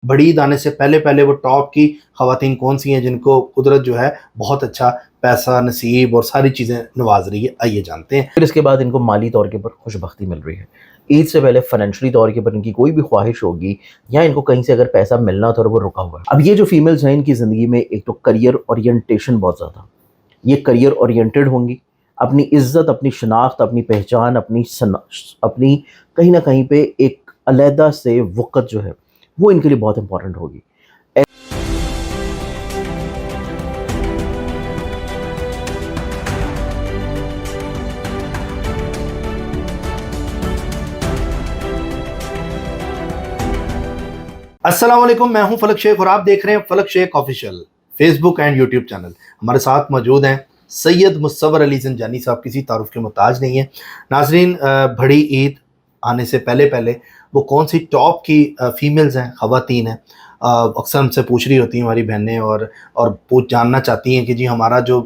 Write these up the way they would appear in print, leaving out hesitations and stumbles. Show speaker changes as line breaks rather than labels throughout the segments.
بڑی عید آنے سے پہلے پہلے وہ ٹاپ کی خواتین کون سی ہیں جن کو قدرت جو ہے بہت اچھا پیسہ نصیب اور ساری چیزیں نواز رہی ہے، آئیے جانتے ہیں۔
پھر اس کے بعد ان کو مالی طور کے اوپر خوش بختی مل رہی ہے۔ عید سے پہلے فائنینشلی طور کے اوپر ان کی کوئی بھی خواہش ہوگی یا ان کو کہیں سے اگر پیسہ ملنا تھا اور وہ رکا ہوا ہے۔ اب یہ جو فیمیلز ہیں ان کی زندگی میں ایک تو کریئر اورینٹیشن بہت زیادہ، یہ کریئر اورینٹیڈ ہوں گی، اپنی عزت، اپنی شناخت، اپنی پہچان، اپنی کہیں نہ کہیں پہ ایک علیحدہ سے وقت جو ہے وہ ان کے لیے بہت امپورٹنٹ ہوگی۔
السلام علیکم، میں ہوں فلک شیخ اور آپ دیکھ رہے ہیں Falak Shaikh official Facebook and YouTube channel. ہمارے ساتھ موجود ہیں سید مصور علی زنجانی صاحب، کسی تعارف کے محتاج نہیں ہیں۔ ناظرین، بڑی عید آنے سے پہلے پہلے وہ کون سی ٹاپ کی فیمیلز ہیں، خواتین ہیں، اکثر ہم سے پوچھ رہی ہوتی ہیں ہماری بہنیں اور جاننا چاہتی ہیں کہ جی ہمارا جو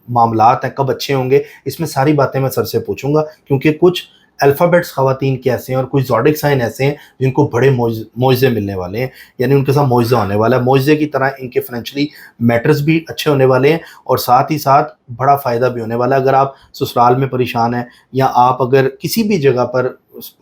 معاملات ہیں کب اچھے ہوں گے۔ اس میں ساری باتیں میں سر سے پوچھوں گا، کیونکہ کچھ الفابیٹس خواتین کے ایسے ہیں اور کچھ زوڈک سائن ایسے ہیں جن کو بڑے معجزے ملنے والے ہیں، یعنی ان کے ساتھ معجزہ ہونے والا ہے۔ معجزے کی طرح ان کے فائنینشلی میٹرز بھی اچھے ہونے والے ہیں اور ساتھ ہی ساتھ بڑا فائدہ بھی ہونے والا ہے۔ اگر آپ سسرال میں پریشان ہیں یا آپ اگر کسی بھی جگہ پر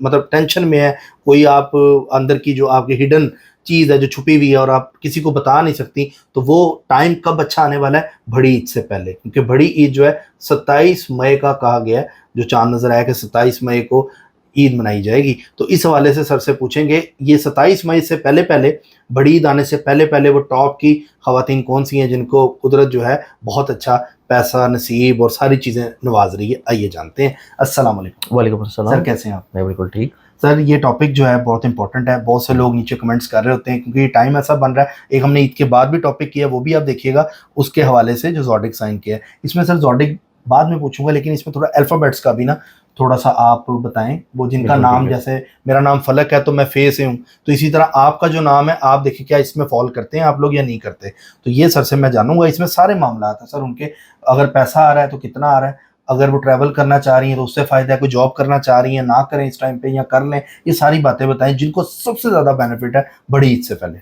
مطلب ٹینشن میں ہے، کوئی آپ اندر کی جو آپ کی ہڈن چیز ہے جو چھپی ہوئی ہے اور آپ کسی کو بتا نہیں سکتی، تو وہ ٹائم کب اچھا آنے والا ہے؟ بڑی عید سے پہلے، کیونکہ بڑی عید جو ہے 27 مئی کا کہا گیا ہے، جو چاند نظر آیا کہ 27 مئی کو عید منائی جائے گی۔ تو اس حوالے سے سر سے پوچھیں گے، یہ 27 مئی سے پہلے پہلے، بڑی عید آنے سے پہلے پہلے وہ ٹاپ کی خواتین کون سی ہیں جن کو قدرت جو ہے بہت اچھا پیسہ نصیب اور ساری چیزیں نواز رہی ہے؟ آئیے جانتے ہیں۔ السلام علیکم۔
وعلیکم السلام
سر کیسے ہیں آپ؟
میں بالکل ٹھیک۔
سر یہ ٹاپک جو ہے بہت امپورٹنٹ ہے، بہت سے لوگ نیچے کمنٹس کر رہے ہوتے ہیں کیونکہ یہ ٹائم ایسا بن رہا ہے۔ ایک ہم نے عید کے بعد بھی ٹاپک کیا، وہ بھی آپ دیکھیے گا، اس کے حوالے سے جو زوڈک سائن کیا ہے۔ اس میں سر زوڈک بعد میں پوچھوں گا، لیکن اس میں تھوڑا الفابیٹس کا بھی نا تھوڑا سا آپ بتائیں، وہ جن کا نام، جیسے میرا نام فلک ہے تو میں فے سے ہوں، تو اسی طرح آپ کا جو نام ہے آپ دیکھیں کیا اس میں فال کرتے ہیں آپ لوگ یا نہیں کرتے؟ تو یہ سر سے میں جانوں گا۔ اس میں سارے معاملات ہیں سر ان کے، اگر پیسہ آ رہا ہے تو کتنا آ رہا ہے، اگر وہ ٹریول کرنا چاہ رہی ہیں تو اس سے فائدہ ہے، کوئی جاب کرنا چاہ رہی ہیں نہ کریں اس ٹائم پہ یا کر لیں، یہ ساری باتیں بتائیں جن کو سب سے زیادہ بینیفٹ ہے بڑی عید سے پہلے۔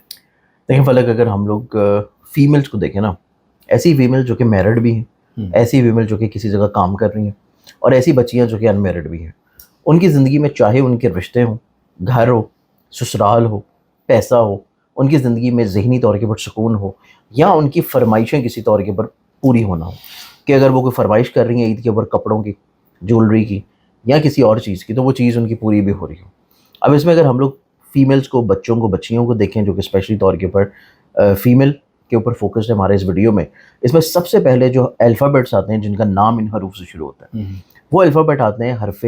دیکھیں فلک، اگر ہم لوگ فیمیلز کو دیکھیں نا، ایسی فیمیل جو کہ میرڈ بھی ہیں، ایسی فیمیل جو کہ کسی جگہ کام کر رہی ہیں، اور ایسی بچیاں جو کہ ان میرڈ بھی ہیں، ان کی زندگی میں چاہے ان کے رشتے ہوں، گھر ہو، سسرال ہو، پیسہ ہو، ان کی زندگی میں ذہنی طور کے اوپر سکون ہو، یا ان کی فرمائشیں کسی طور کے اوپر پوری ہونا ہو، کہ اگر وہ کوئی فرمائش کر رہی ہیں عید کے اوپر کپڑوں کی، جولری کی یا کسی اور چیز کی، تو وہ چیز ان کی پوری بھی ہو رہی ہو۔ اب اس میں اگر ہم لوگ فیمیلز کو، بچوں کو، بچیوں کو دیکھیں جو کہ اسپیشلی طور کے اوپر فیمیل کے اوپر فوکسڈ ہے ہمارے اس ویڈیو میں، اس میں سب سے پہلے جو الفابیٹس آتے ہیں جن کا نام ان حروف سے شروع ہوتا ہے، وہ الفابیٹ آتے ہیں حرف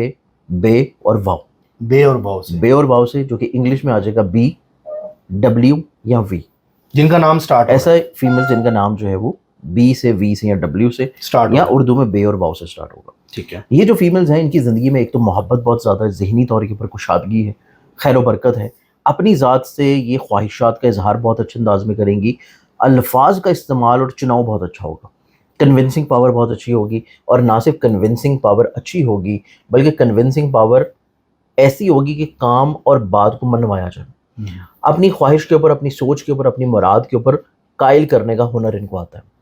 بے اور واو۔
بے اور واو سے،
بے اور واو سے، جو کہ انگلش میں آ جائے گا بی، ڈبلیو یا وی،
جن کا نام سٹارٹ
ایسا فیمیل جن کا نام جو ہے وہ بی سے، وی سے یا ڈبلیو سے
سٹارٹ
یا اردو میں بے اور واو سے سٹارٹ ہوگا۔
ٹھیک ہے۔
یہ جو فیمیلز ہیں ان کی زندگی میں ایک تو محبت بہت زیادہ ہے، ذہنی طور کے اوپر کشادگی ہے، خیر و برکت ہے، اپنی ذات سے یہ خواہشات کا اظہار بہت اچھے انداز میں کریں گی، الفاظ کا استعمال اور چناؤ بہت اچھا ہوگا، کنونسنگ پاور بہت اچھی ہوگی، اور نہ صرف کنونسنگ پاور اچھی ہوگی بلکہ کنونسنگ پاور ایسی ہوگی کہ کام اور بات کو منوایا جائے۔ اپنی خواہش کے اوپر، اپنی سوچ کے اوپر، اپنی مراد کے اوپر قائل کرنے کا ہنر ان کو آتا ہے۔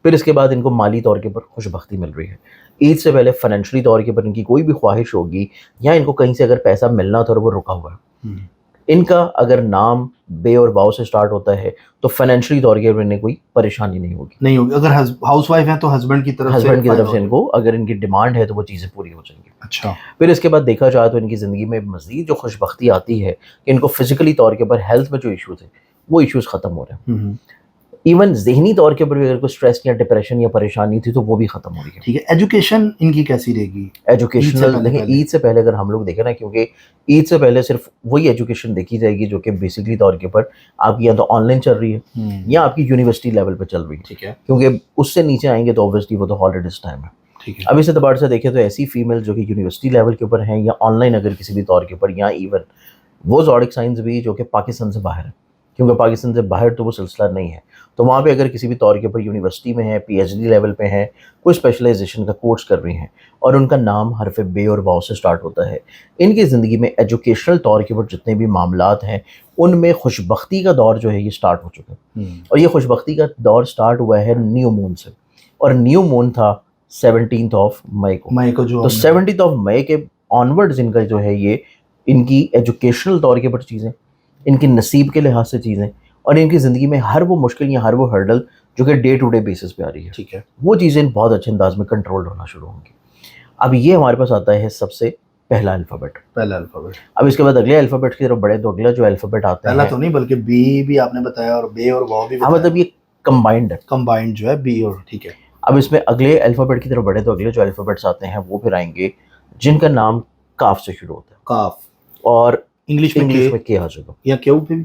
پھر اس کے بعد ان کو مالی طور کے اوپر خوش بختی مل رہی ہے۔ عید سے پہلے فائنینشلی طور کے اوپر ان کی کوئی بھی خواہش ہوگی یا ان کو کہیں سے اگر پیسہ ملنا تھا اور وہ رکا ہوا ہے، ان کا اگر نام بے اور واو سے سٹارٹ ہوتا ہے تو فائنینشلی طور کے اوپر انہیں کوئی پریشانی نہیں ہوگی۔
اگر ہاؤس وائف ہیں تو ہسبینڈ کی طرف
سے ان کو اگر ان کی ڈیمانڈ ہے تو وہ چیزیں پوری ہو جائیں گی۔
اچھا۔
پھر اس کے بعد دیکھا جائے تو ان کی زندگی میں مزید جو خوش بختی آتی ہے کہ ان کو فزیکلی طور کے اوپر ہیلتھ میں جو ایشوز ہیں وہ ایشوز ختم ہو رہے ہیں، ایون ذہنی طور کے اوپر بھی اگر کوئی اسٹریس یا ڈپریشن یا پریشانی تھی تو وہ بھی ختم ہو رہی ہے۔
ٹھیک ہے۔ ایجوکیشن ان کی کیسی رہے گی؟
ایجوکیشنل دیکھیں، عید سے پہلے اگر ہم لوگ دیکھیں نا، کیونکہ عید سے پہلے صرف وہی ایجوکیشن دیکھی جائے گی جو کہ بیسکلی طور کے اوپر آپ کی یا تو آن لائن چل رہی ہے یا آپ کی یونیورسٹی لیول پہ چل رہی ہے۔
ٹھیک ہے۔
کیونکہ اس سے نیچے آئیں گے تو اوبویسلی وہ تو ہالیڈیز ٹائم ہے۔
ٹھیک ہے۔
اب اس اعتبار سے دیکھیں تو ایسی فیمیل جو کہ یونیورسٹی لیول کے اوپر ہیں یا آن لائن اگر کسی بھی طور کے اوپر، یا ایون وہ زوڈک سائنز بھی جو کہ پاکستان سے باہر ہیں، کیونکہ پاکستان سے باہر تو وہ سلسلہ نہیں ہے. تو وہاں پہ اگر کسی بھی طور کے اوپر یونیورسٹی میں ہیں, پی ایچ ڈی لیول پہ ہیں, کوئی اسپیشلائزیشن کا کورس کر رہی ہیں اور ان کا نام حرف بے اور واؤ سے سٹارٹ ہوتا ہے, ان کی زندگی میں ایجوکیشنل طور کے اوپر جتنے بھی معاملات ہیں ان میں خوشبختی کا دور جو ہے یہ سٹارٹ ہو چکا ہے. اور یہ خوشبختی کا دور سٹارٹ ہوا ہے نیو مون سے, اور نیو مون تھا 17 مئی کو.
مئی کو جو
تو 17 مئی کے آنورڈز ان کا جو ہے یہ ان کی ایجوکیشنل طور کے اوپر چیزیں, ان کی نصیب کے لحاظ سے چیزیں, اور ان کی زندگی میں ہر وہ مشکل یا ہر وہ ہرڈل جو کہ ڈے ٹو ڈے بیسس پہ آ رہی ہے,
ٹھیک ہے,
وہ چیزیں بہت اچھے انداز میں کنٹرول ہونا شروع ہوں گی. اب یہ ہمارے پاس آتا ہے سب سے پہلا الفابیٹ.
پہلا الفابیٹ.
اب اس کے بعد اگلے الفابیٹ کی طرف بڑھے تو اگلا جو الفابیٹ آتا ہے,
پہلا تو نہیں بلکہ بی بھی آپ نے بتایا اور بے اور واو بھی
ہاں مطلب یہ کمبائنڈ ہے,
کمبائنڈ جو ہے بی اور, ٹھیک ہے.
اب اس میں اگلے الفابیٹ کی طرف بڑھے تو اگلے جو الفابیٹس آتے ہیں وہ پھر آئیں گے جن کا نام کاف سے شروع ہوتا ہے.
کاف,
اور
انگلش
میں کے آ جائے گا,
یا کیو پہ بھی,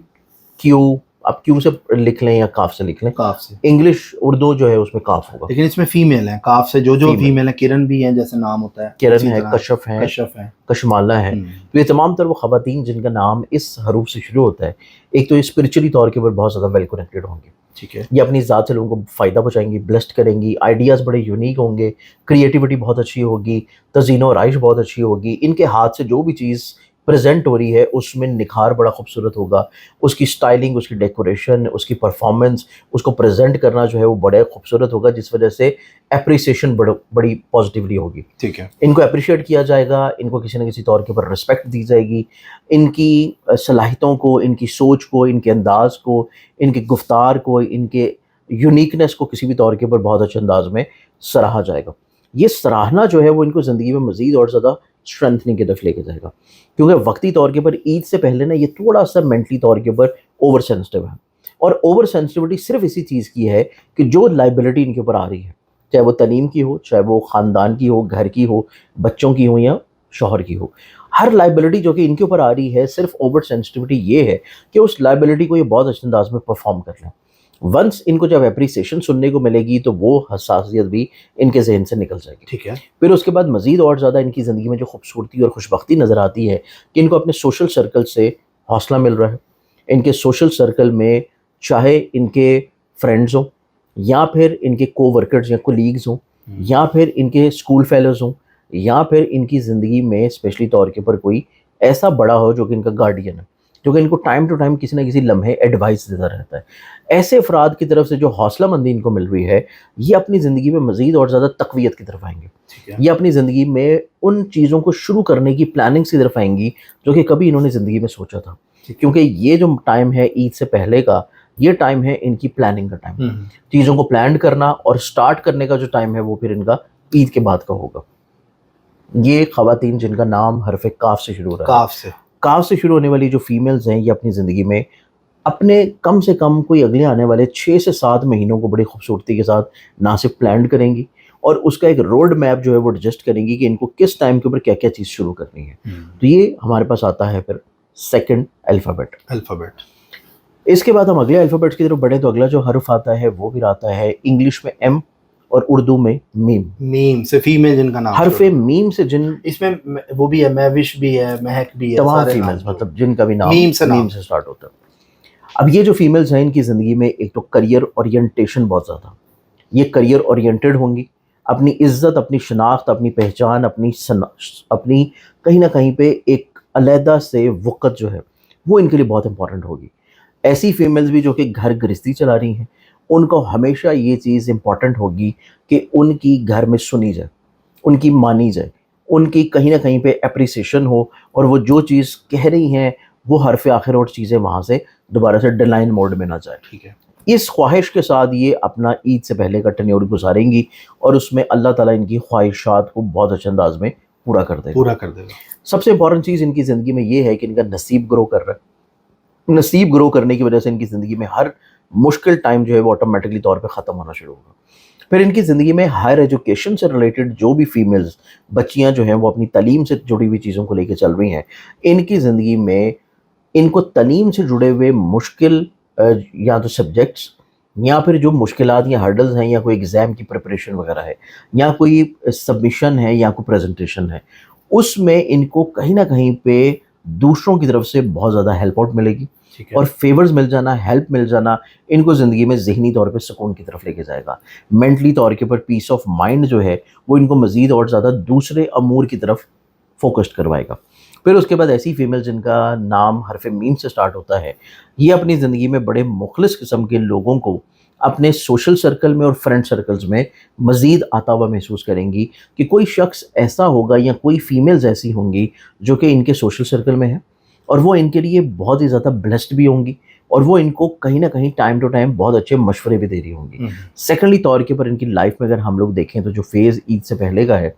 کیو, اب کیو سے لکھ لیں یا کاف سے لکھ لیں,
کاف سے.
انگلش اردو جو ہے اس میں کاف ہوگا.
لیکن اس میں فیمیل ہیں کاف سے, جو فیمیل ہیں, کرن بھی ہیں جیسے نام ہوتا ہے,
کرن ہے, کشف ہے,
کشف ہے,
کشمالہ ہے. تو یہ تمام تر وہ خواتین جن کا نام اس حروف سے شروع ہوتا ہے, ایک تو یہ اسپرچولی طور کے اوپر بہت زیادہ ویل کنیکٹڈ ہوں گے,
ٹھیک ہے,
یہ اپنی ذات سے لوگوں کو فائدہ پہنچائیں گی, بلیسڈ کریں گی, آئیڈیاز بڑے یونیک ہوں گے, کریٹیوٹی بہت اچھی ہوگی, تزئین و آرائش بہت اچھی ہوگی, ان کے ہاتھ سے جو بھی چیز پریزنٹ ہو رہی ہے اس میں نکھار بڑا خوبصورت ہوگا, اس کی سٹائلنگ, اس کی ڈیکوریشن, اس کی پرفارمنس, اس کو پریزنٹ کرنا جو ہے وہ بڑے خوبصورت ہوگا, جس وجہ سے اپریسیشن بڑی پازیٹیولی ہوگی.
ٹھیک ہے,
ان کو اپریشیٹ کیا جائے گا, ان کو کسی نہ کسی طور کے اوپر رسپیکٹ دی جائے گی, ان کی صلاحیتوں کو, ان کی سوچ کو, ان کے انداز کو, ان کے گفتار کو, ان کے یونیکنیس کو کسی بھی طور کے اوپر بہت اچھے انداز میں سراہا جائے گا. یہ سراہنا جو ہے وہ ان کو زندگی میں مزید اور زیادہ اسٹرینتھنگ کی طرف لے کے جائے گا, کیونکہ وقتی طور کے اوپر عید سے پہلے نا یہ تھوڑا سا مینٹلی طور کے اوپر اوور سینسٹیو ہے, اور اوور سینسٹیوٹی صرف اسی چیز کی ہے کہ جو لائبلٹی ان کے اوپر آ رہی ہے, چاہے وہ تعلیم کی ہو, چاہے وہ خاندان کی ہو, گھر کی ہو, بچوں کی ہو یا شوہر کی ہو, ہر لائبلٹی جو کہ ان کے اوپر آ رہی ہے, صرف اوور سینسٹیوٹی یہ ہے کہ اس لائبلٹی کو یہ بہت اچھے انداز میں پرفارم کر لیں. ونس ان کو جب اپریسیشن سننے کو ملے گی تو وہ حساسیت بھی ان کے ذہن سے نکل جائے گی.
ٹھیک ہے,
پھر اس کے بعد مزید اور زیادہ ان کی زندگی میں جو خوبصورتی اور خوشبختی نظر آتی ہے کہ ان کو اپنے سوشل سرکل سے حوصلہ مل رہا ہے. ان کے سوشل سرکل میں چاہے ان کے فرینڈز ہوں, یا پھر ان کے کو ورکرز یا کولیگز ہوں, یا پھر ان کے اسکول فیلوز ہوں, یا پھر ان کی زندگی میں اسپیشلی طور کے اوپر کوئی ایسا بڑا ہو جو کہ ان کا گارڈین ہے, جو کہ ان کو ٹائم ٹو ٹائم کسی نہ کسی لمحے ایڈوائس دیتا رہتا ہے. ایسے افراد کی طرف سے جو حوصلہ مندی ان کو مل رہی ہے, یہ اپنی زندگی میں مزید اور زیادہ تقویت کی طرف آئیں گے. یہ اپنی زندگی میں ان چیزوں کو شروع کرنے کی پلاننگس کی طرف آئیں گی جو کہ کبھی انہوں نے زندگی میں سوچا تھا, کیونکہ یہ جو ٹائم ہے عید سے پہلے کا, یہ ٹائم ہے ان کی پلاننگ کا ٹائم. چیزوں کو پلان کرنا اور سٹارٹ کرنے کا جو ٹائم ہے وہ پھر ان کا عید کے بعد کا ہوگا. یہ خواتین جن کا نام حرف کاف سے شروع ہو رہا ہے, کاف سے شروع ہونے والی جو فیمیلز ہیں, یہ اپنی زندگی میں اپنے کم سے کم کوئی اگلے آنے والے 6 سے 7 مہینوں کو بڑی خوبصورتی کے ساتھ نہ صرف پلان کریں گی, اور اس کا ایک روڈ میپ جو ہے وہ ایڈجسٹ کریں گی کہ ان کو کس ٹائم کے اوپر کیا کیا چیز شروع کرنی ہے. تو یہ ہمارے پاس آتا ہے پھر سیکنڈ الفابیٹ. اس کے بعد ہم اگلے الفابیٹ کی طرف بڑھیں تو اگلا جو حرف آتا ہے وہ پھر آتا ہے انگلش میں ایم اور اردو میں میم.
میم سے فیمیل جن کا نام,
حرف میم سے جن,
اس میں وہ بھی ہے, مہوش بھی ہے, مہک بھی ہے,
تمام فیمیلز مطلب جن کا بھی نام
میم
سے سٹارٹ ہوتا ہے. اب یہ جو فیمیلز ہیں ان کی زندگی میں ایک تو کریئر اورینٹیشن بہت زیادہ, یہ کریئر اورینٹیڈ ہوں گی, اپنی عزت, اپنی شناخت, اپنی پہچان, اپنی کہیں نہ کہیں پہ ایک علیحدہ سے وقت جو ہے وہ ان کے لیے بہت امپورٹنٹ ہوگی. ایسی فیمیلز بھی جو کہ گھر گرہستی چلا رہی ہیں, ان کو ہمیشہ یہ چیز امپورٹنٹ ہوگی کہ ان کی گھر میں سنی جائے, ان کی مانی جائے, ان کی کہیں نہ کہیں پہ اپریسیشن ہو, اور وہ جو چیز کہہ رہی ہیں وہ حرف آخر اور چیزیں وہاں سے دوبارہ سے ڈیلائن موڈ میں نہ جائے.
ٹھیک ہے,
اس خواہش کے ساتھ یہ اپنا عید سے پہلے کا ٹینیور گزاریں گی, اور اس میں اللہ تعالیٰ ان کی خواہشات کو بہت اچھے انداز میں پورا کر دے گا. سب سے امپورٹنٹ چیز ان کی زندگی میں یہ ہے کہ ان کا نصیب گرو کر رہا ہے. نصیب گرو کرنے کی وجہ سے ان کی زندگی میں ہر مشکل ٹائم جو ہے وہ آٹومیٹکلی طور پہ ختم ہونا شروع ہوگا. پھر ان کی زندگی میں ہائر ایجوکیشن سے ریلیٹڈ جو بھی فیمیلز بچیاں جو ہیں وہ اپنی تعلیم سے جڑی ہوئی چیزوں کو لے کے چل رہی ہیں, ان کی زندگی میں ان کو تعلیم سے جڑے ہوئے مشکل یا تو سبجیکٹس, یا پھر جو مشکلات یا ہرڈلز ہیں, یا کوئی ایگزام کی پریپریشن وغیرہ ہے, یا کوئی سبمیشن ہے, یا کوئی پریزنٹیشن ہے, اس میں ان کو کہیں نہ کہیں پہ دوسروں کی طرف سے بہت زیادہ ہیلپ آؤٹ ملے گی
ٹھیک
اور فیورز مل جانا, ہیلپ مل جانا ان کو زندگی میں ذہنی طور پہ سکون کی طرف لے کے جائے گا. مینٹلی طور کے اوپر پیس آف مائنڈ جو ہے وہ ان کو مزید اور زیادہ دوسرے امور کی طرف فوکسڈ کروائے گا. پھر اس کے بعد ایسی فیمیل جن کا نام حرف میم سے سٹارٹ ہوتا ہے, یہ اپنی زندگی میں بڑے مخلص قسم کے لوگوں کو اپنے سوشل سرکل میں اور فرینڈ سرکلز میں مزید آتا ہوا محسوس کریں گی کہ کوئی شخص ایسا ہوگا یا کوئی فیمیلز ایسی ہوں گی جو کہ ان کے سوشل سرکل میں ہیں اور وہ ان کے لیے بہت ہی زیادہ بلیسڈ بھی ہوں گی اور وہ ان کو کہیں نہ کہیں ٹائم ٹو ٹائم بہت اچھے مشورے بھی دے رہی ہوں گی. سیکنڈلی طور کے پر ان کی لائف میں اگر ہم لوگ دیکھیں تو جو فیز عید سے پہلے کا ہے,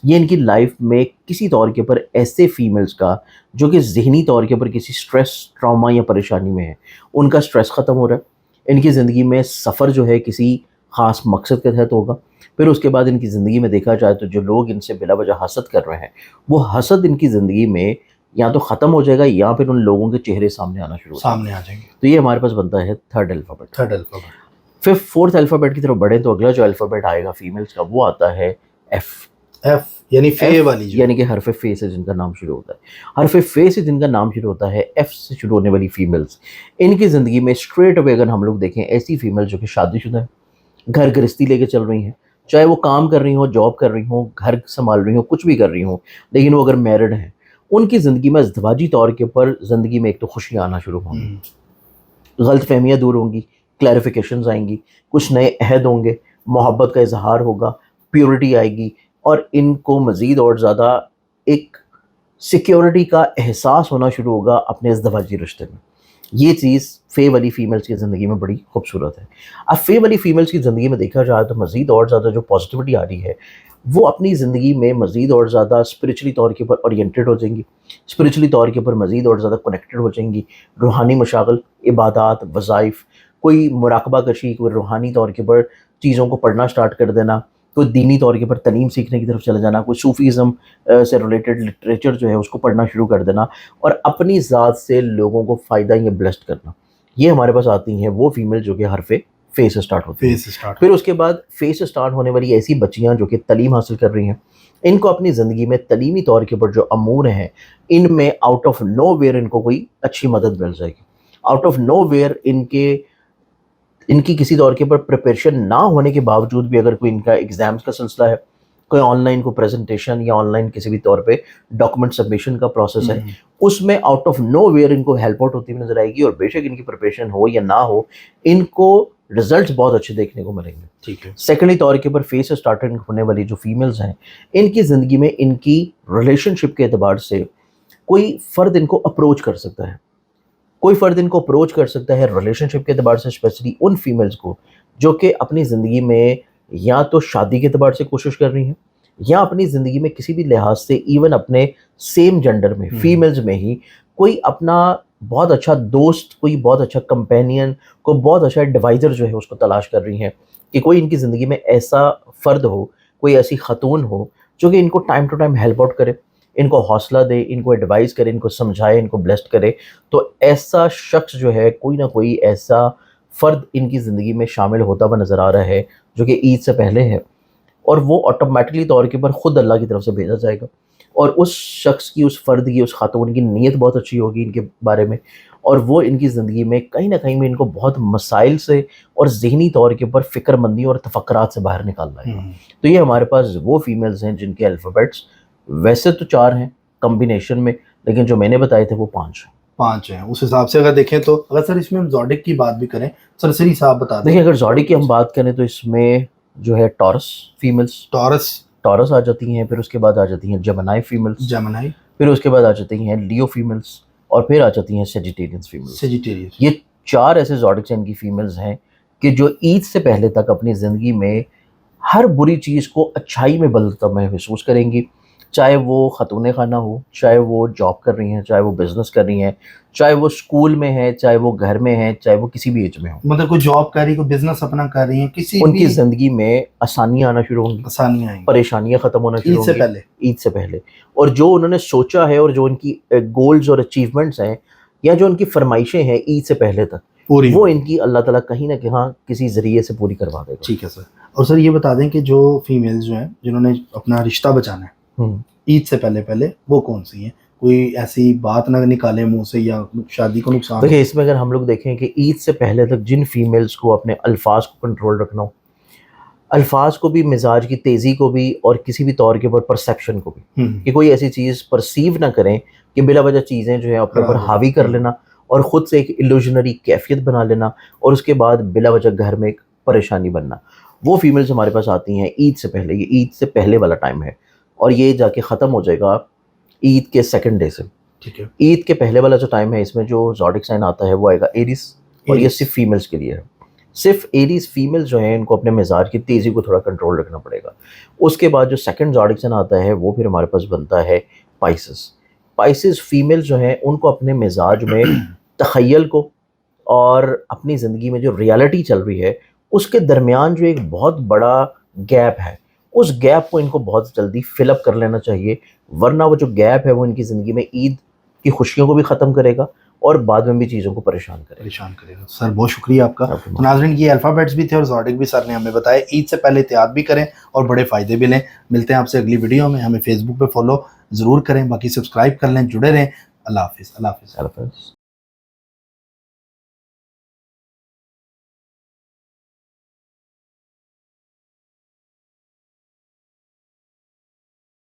یہ ان کی لائف میں کسی طور کے اوپر ایسے فیمیلز کا جو کہ ذہنی طور کے اوپر کسی سٹریس, ٹراما یا پریشانی میں ہے, ان کا سٹریس ختم ہو رہا ہے. ان کی زندگی میں سفر جو ہے کسی خاص مقصد کے تحت ہوگا. پھر اس کے بعد ان کی زندگی میں دیکھا جائے تو جو لوگ ان سے بلا وجہ حسد کر رہے ہیں, وہ حسد ان کی زندگی میں یا تو ختم ہو جائے گا یا پھر ان لوگوں کے چہرے سامنے آنا شروع
سامنے آ جائیں گے.
تو یہ ہمارے پاس بنتا ہے تھرڈ الفابیٹ.
Third alphabet.
پھر فورتھ الفابیٹ کی طرف بڑھیں تو اگلا جو الفابیٹ آئے گا فیمیلز کا وہ آتا ہے ایف.
ایف یعنی فے والی,
یعنی کہ حرف فے سے جن کا نام شروع ہوتا ہے. حرف فے سے جن کا نام شروع ہوتا ہے, ایف سے شروع ہونے والی فیمیلز, ان کی زندگی میں اسٹریٹ اوے اگر ہم لوگ دیکھیں ایسی فیمیل جو کہ شادی شدہ ہیں, گھر گرستی لے کے چل رہی ہیں, چاہے وہ کام کر رہی ہوں, جاب کر رہی ہوں, گھر سنبھال رہی ہوں, کچھ بھی کر رہی ہوں, لیکن وہ اگر میرڈ ہیں, ان کی زندگی میں ازدواجی طور کے اوپر زندگی میں ایک تو خوشیاں آنا شروع ہوں گی, غلط فہمیاں دور ہوں گی, کلیریفیکیشنز آئیں گی, کچھ نئے عہد ہوں گے, محبت کا اظہار ہوگا, پیورٹی آئے گی اور ان کو مزید اور زیادہ ایک سیکیورٹی کا احساس ہونا شروع ہوگا اپنے ازدواجی رشتے میں. یہ چیز فے والی فیمیلز کی زندگی میں بڑی خوبصورت ہے. اب فے والی فیمیلز کی زندگی میں دیکھا جائے تو مزید اور زیادہ جو پازیٹیوٹی آ رہی ہے وہ اپنی زندگی میں مزید اور زیادہ اسپرچولی طور کے اوپر اورینٹیڈ ہو جائیں گی, اسپرچولی طور کے اوپر مزید اور زیادہ کنیکٹڈ ہو جائیں گی. روحانی مشاغل, عبادات, وظائف, کوئی مراقبہ کشی, کوئی روحانی طور کے اوپر چیزوں کو پڑھنا سٹارٹ کر دینا, کوئی دینی طور کے اوپر تعلیم سیکھنے کی طرف چلے جانا, کوئی صوفیزم سے ریلیٹڈ لٹریچر جو ہے اس کو پڑھنا شروع کر دینا اور اپنی ذات سے لوگوں کو فائدہ یا بلیسڈ کرنا. یہ ہمارے پاس آتی ہیں وہ فیمیل جو کہ حرف فے سے سٹارٹ ہوتی ہیں. پھر اس کے بعد فے سے سٹارٹ ہونے والی ایسی بچیاں جو کہ تعلیم حاصل کر رہی ہیں, ان کو اپنی زندگی میں تعلیمی طور کے اوپر جو امور ہیں ان میں آؤٹ آف نو ویئر ان کو کوئی اچھی مدد مل جائے گی. آؤٹ آف نو ویئر ان کی کسی طور کے اوپر پریپریشن نہ ہونے کے باوجود بھی اگر کوئی ان کا ایگزامس کا سلسلہ ہے, کوئی آن لائن کو پریزنٹیشن یا آن لائن کسی بھی طور پہ ڈاکومنٹ سبمیشن کا پروسیس ہے, اس میں آؤٹ آف نو ویئر ان کو ہیلپ آؤٹ ہوتی ہوئی نظر آئے گی. اور بے شک ان کی پریپریشن ہو یا نہ ہو, ان کو رزلٹس بہت اچھے دیکھنے کو ملیں گے.
ٹھیک ہے.
سیکنڈلی طور کے اوپر فیس سے اسٹارٹنگ ہونے والی جو فیمیلز ہیں, ان کی زندگی میں ان کی ریلیشن شپ کے اعتبار سے کوئی فرد ان کو اپروچ کر سکتا ہے, کوئی فرد ان کو اپروچ کر سکتا ہے ریلیشن شپ کے اعتبار سے, اسپیشلی ان فیمیلز کو جو کہ اپنی زندگی میں یا تو شادی کے اعتبار سے کوشش کر رہی ہیں یا اپنی زندگی میں کسی بھی لحاظ سے ایون اپنے سیم جنڈر میں فیمیلز میں ہی کوئی اپنا بہت اچھا دوست, کوئی بہت اچھا کمپینین, کوئی بہت اچھا ایڈوائزر جو ہے اس کو تلاش کر رہی ہیں کہ کوئی ان کی زندگی میں ایسا فرد ہو, کوئی ایسی خاتون ہو جو کہ ان کو time to time help out کرے, ان کو حوصلہ دے, ان کو ایڈوائز کرے, ان کو سمجھائے, ان کو بلیسڈ کرے. تو ایسا شخص جو ہے, کوئی نہ کوئی ایسا فرد ان کی زندگی میں شامل ہوتا ہوا نظر آ رہا ہے جو کہ عید سے پہلے ہے, اور وہ آٹومیٹکلی طور کے اوپر خود اللہ کی طرف سے بھیجا جائے گا. اور اس شخص کی, اس فرد کی, اس خاتون کی نیت بہت اچھی ہوگی ان کے بارے میں, اور وہ ان کی زندگی میں کہیں نہ کہیں میں ان کو بہت مسائل سے اور ذہنی طور کے اوپر فکر مندی اور تفکرات سے باہر نکال رہا ہے. تو یہ ہمارے پاس وہ فیمیلز ہیں جن کے الفابیٹس ویسے تو 4 ہیں کمبینیشن میں, لیکن جو میں نے بتائے تھے وہ 5 ہیں.
5 ہیں. اس حساب سے اگر دیکھیں تو اگر سر اس میں ہم زوڈک کی بات بھی کریں, سرسری صاحب بتا دیں.
دیکھیں اگر زوڈک کی ہم بات کریں تو اس میں جو ہے ٹورس فیمیلز, ٹورس آ جاتی ہیں, پھر اس کے بعد آ جاتی ہیں جیمنائی فیمیلز, پھر اس کے بعد آ جاتی ہیں لیو فیمیلز, اور پھر آ جاتی ہیں سیجیٹیرینس فیمیلز. یہ 4 ایسے زوڈکس ان کی فیمیلز ہیں کہ جو عید سے پہلے تک اپنی زندگی میں ہر بری چیز کو اچھائی میں بدلتا ہوئے محسوس کریں گی, چاہے وہ خاتون خانہ ہو, چاہے وہ جاب کر رہی ہیں, چاہے وہ بزنس کر رہی ہیں, چاہے وہ اسکول میں ہے, چاہے وہ گھر میں ہے, چاہے وہ کسی بھی ایج میں ہو.
مطلب کوئی جاب کر رہی, کوئی بزنس اپنا کر رہی ہیں, کسی
ان کی زندگی میں آسانیاں آنا شروع ہوں گی,
آسانیاں آئیں گی,
پریشانیاں ختم ہونا شروع ہوں گی
عید سے پہلے.
اور جو انہوں نے سوچا ہے اور جو ان کی گولز اور اچیومنٹس ہیں یا جو ان کی فرمائشیں ہیں عید سے پہلے تک, وہ ان کی اللہ تعالیٰ کہیں نہ کہیں کسی ذریعے سے پوری کروا دے گا.
ٹھیک ہے سر. اور سر یہ بتا دیں کہ جو فیمیلز جو ہیں جنہوں نے اپنا رشتہ بچانا ہے عید سے پہلے وہ کون سی ہیں, کوئی ایسی بات نہ نکالیں منہ سے یا شادی کو نقصان.
دیکھیں اس میں اگر ہم لوگ دیکھیں کہ عید سے پہلے تک جن فیمیلز کو اپنے الفاظ کو کنٹرول رکھنا ہو، الفاظ کو بھی، مزاج کی تیزی کو بھی، اور کسی بھی طور کے اوپر پرسیپشن کو بھی، کہ کوئی ایسی چیز پرسیو نہ کریں کہ بلا وجہ چیزیں جو ہیں اپنے اوپر حاوی کر لینا اور خود سے ایک ایلوژنری کیفیت بنا لینا اور اس کے بعد بلا وجہ گھر میں ایک پریشانی بننا. وہ فیمیلز ہمارے پاس آتی ہیں عید سے پہلے. یہ عید سے پہلے والا ٹائم ہے اور یہ جا کے ختم ہو جائے گا عید کے سیکنڈ ڈے سے.
ٹھیک ہے.
عید کے پہلے والا جو ٹائم ہے اس میں جو زوڈک سائن آتا ہے وہ آئے گا ایریس، اور یہ صرف فیمیلز کے لیے ہے. صرف ایریز فیمیل جو ہیں ان کو اپنے مزاج کی تیزی کو تھوڑا کنٹرول رکھنا پڑے گا. اس کے بعد جو سیکنڈ زوڈک سائن آتا ہے وہ پھر ہمارے پاس بنتا ہے پائسس. پائسس فیمیل جو ہیں ان کو اپنے مزاج میں تخیل کو اور اپنی زندگی میں جو ریالٹی چل رہی ہے اس کے درمیان جو ایک بہت بڑا گیپ ہے، اس گیپ کو ان کو بہت جلدی فل اپ کر لینا چاہیے، ورنہ وہ جو گیپ ہے وہ ان کی زندگی میں عید کی خوشیوں کو بھی ختم کرے گا اور بعد میں بھی چیزوں کو پریشان کرے گا.
سر بہت شکریہ آپ کا. تو ناظرین یہ الفابیٹس بھی تھے اور زوڈک بھی سر نے ہمیں بتایا. عید سے پہلے احتیاط بھی کریں اور بڑے فائدے بھی لیں. ملتے ہیں آپ سے اگلی ویڈیو میں. ہمیں فیس بک پہ فالو ضرور کریں، باقی سبسکرائب کر لیں، جڑے رہیں. اللہ حافظ. اللہ حافظ.